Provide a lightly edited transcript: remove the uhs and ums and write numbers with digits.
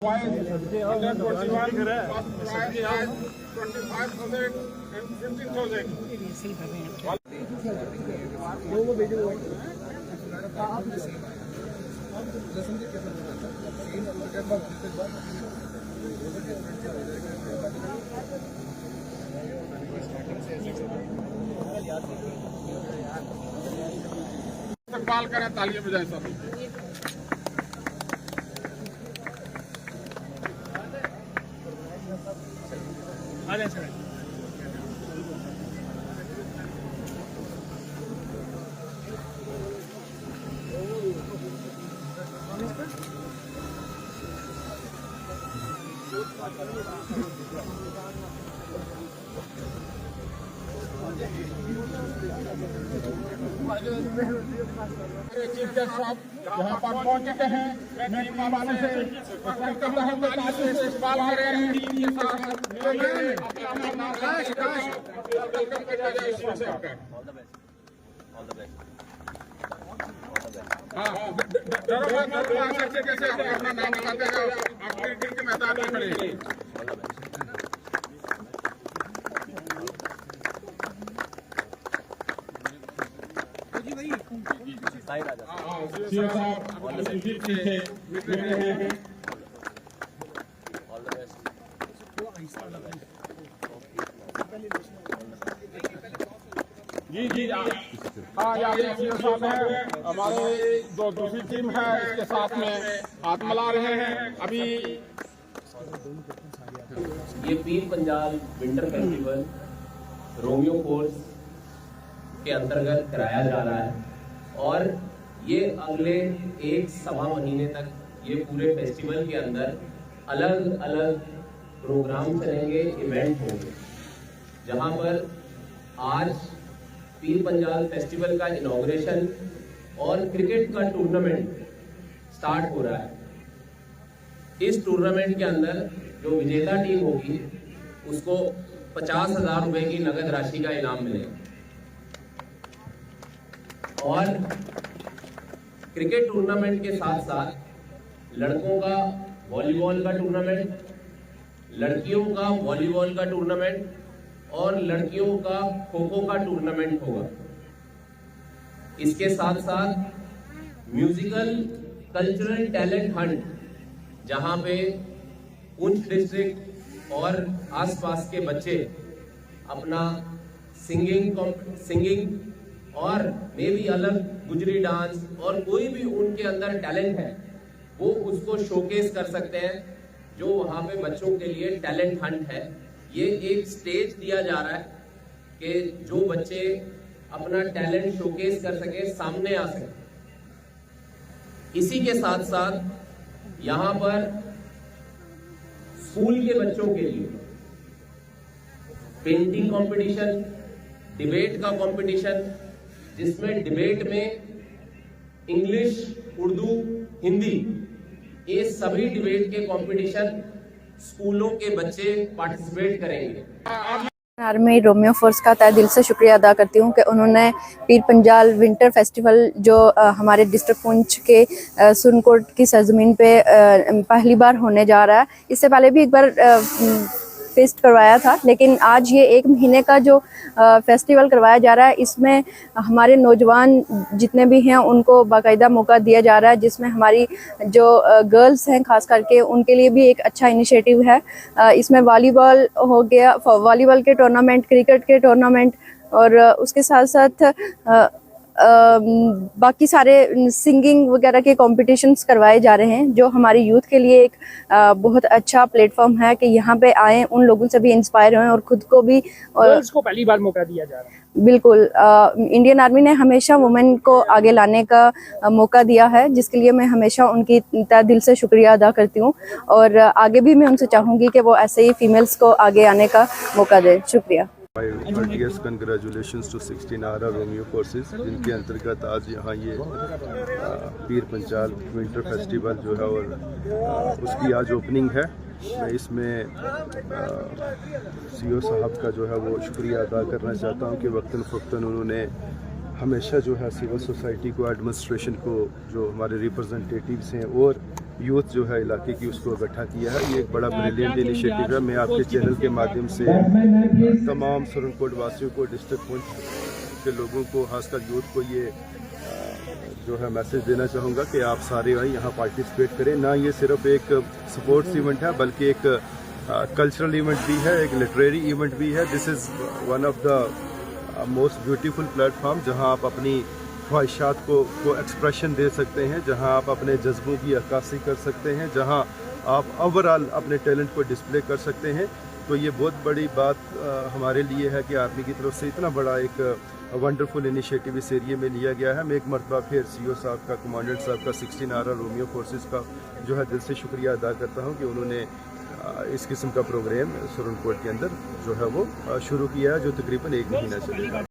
इस्तकबाल करें, तालियां बजाएं सब। चीफ गेस्ट साहब यहाँ पर पहुँच चुके हैं। मैं वालों से करता हूँ कि इस्तेमाल कर रहे हैं। कैसे अपना नाम बताते हैं, आप क्रिकेट के मैदान में खड़े। जी हाँ, यहाँ साहब है, हमारे जो दूसरी टीम है इसके साथ में हाथ मिला रहे हैं अभी। ये Pir Panjal winter festival Romeo course के अंतर्गत कराया जा रहा है और ये अगले 1-1.25 महीने तक ये पूरे फेस्टिवल के अंदर अलग अलग प्रोग्राम चलेंगे, इवेंट होंगे, जहां पर आज पीर पंजाल फेस्टिवल का इनॉग्रेशन और क्रिकेट का टूर्नामेंट स्टार्ट हो रहा है। इस टूर्नामेंट के अंदर जो विजेता टीम होगी उसको 50,000 रुपए की नगद राशि का इनाम मिलेगा और क्रिकेट टूर्नामेंट के साथ साथ लड़कों का वॉलीबॉल का टूर्नामेंट, लड़कियों का वॉलीबॉल का टूर्नामेंट और लड़कियों का खो-खो का टूर्नामेंट होगा। इसके साथ साथ म्यूजिकल कल्चरल टैलेंट हंट, जहां पे पुंछ डिस्ट्रिक्ट और आसपास के बच्चे अपना सिंगिंग और मे भी अलग गुजरी डांस और कोई भी उनके अंदर टैलेंट है वो उसको शोकेस कर सकते हैं। जो वहां पे बच्चों के लिए टैलेंट हंट है, ये एक स्टेज दिया जा रहा है कि जो बच्चे अपना टैलेंट शोकेस कर सके, सामने आ सके। इसी के साथ साथ यहाँ पर स्कूल के बच्चों के लिए पेंटिंग कंपटीशन, डिबेट का कंपटीशन, जिसमें डिबेट में इंग्लिश, उर्दू, हिंदी, ये सभी डिबेट के कंपटीशन स्कूलों के बच्चे पार्टिसिपेट करेंगे। आर्मी रोमियो फोर्स का तहे दिल से शुक्रिया अदा करती हूँ कि उन्होंने पीर पंजाल विंटर फेस्टिवल जो हमारे डिस्ट्रिक्ट पुंछ के सुरनकोट की सरजमीन पे पहली बार होने जा रहा है। इससे पहले भी एक बार फेस्ट करवाया था, लेकिन आज ये 1 महीने का जो फेस्टिवल करवाया जा रहा है, इसमें हमारे नौजवान जितने भी हैं उनको बाकायदा मौका दिया जा रहा है, जिसमें हमारी जो गर्ल्स हैं खास करके उनके लिए भी एक अच्छा इनिशिएटिव है। इसमें वॉलीबॉल हो गया, वॉलीबॉल के टूर्नामेंट, क्रिकेट के टूर्नामेंट और उसके साथ साथ बाकी सारे सिंगिंग वगैरह के कॉम्पिटिशन्स करवाए जा रहे हैं, जो हमारी यूथ के लिए एक बहुत अच्छा प्लेटफॉर्म है कि यहाँ पे आएँ, उन लोगों से भी इंस्पायर हों और खुद को भी। गर्ल्स को पहली बार मौका दिया जा रहा है। बिल्कुल, इंडियन आर्मी ने हमेशा वुमेन को आगे लाने का मौका दिया है, जिसके लिए मैं हमेशा उनकी तहे दिल से शुक्रिया अदा करती हूँ और आगे भी मैं उनसे चाहूँगी कि वो ऐसे ही फीमेल्स को आगे आने का मौका दें। शुक्रिया। कंग्रेचुलेशंस टू 16 आरा रोमियो कोर्सेज, जिनके अंतर्गत आज यहाँ ये पीर पंजाल विंटर फेस्टिवल जो है और उसकी आज ओपनिंग है। मैं इसमें सीओ साहब का जो है वो शुक्रिया अदा करना चाहता हूँ कि वक्तन फ़वक्तन उन्होंने हमेशा जो है सिविल सोसाइटी को, एडमिनिस्ट्रेशन को, जो हमारे रिप्रेजेंटेटिव्स हैं और यूथ जो है इलाके की उसको इकट्ठा किया है। ये एक बड़ा ब्रिलियंट इनिशिएटिव है। मैं आपके चैनल के माध्यम से तमाम सुरनकोट वासियों को, डिस्ट्रिक्ट पुंछ के लोगों को, खासकर यूथ को ये जो है मैसेज देना चाहूँगा कि आप सारे यहाँ पार्टिसिपेट करें। ना ये सिर्फ एक स्पोर्ट्स इवेंट है बल्कि एक कल्चरल इवेंट भी है, एक लिटरेरी इवेंट भी है। This is one of the most beautiful platform जहाँ आप अपनी ख्वाहिशात को एक्सप्रेशन दे सकते हैं, जहाँ आप अपने जज्बों की अक्कासी कर सकते हैं, जहाँ आप ओवरऑल अपने टैलेंट को डिस्प्ले कर सकते हैं। तो ये बहुत बड़ी बात हमारे लिए है कि आर्मी की तरफ से इतना बड़ा एक वंडरफुल इनिशिएटिव इस एरिया में लिया गया है। मैं एक मरतबा फिर सीओ साहब का, कमांडेंट साहब का, 16 आर रोमियो फोर्सेस का जो है दिल से शुक्रिया अदा करता हूँ कि उन्होंने इस किस्म का प्रोग्राम सुरनकोट के अंदर जो है वो शुरू किया है, जो तकरीबन 1 महीना चलेगा।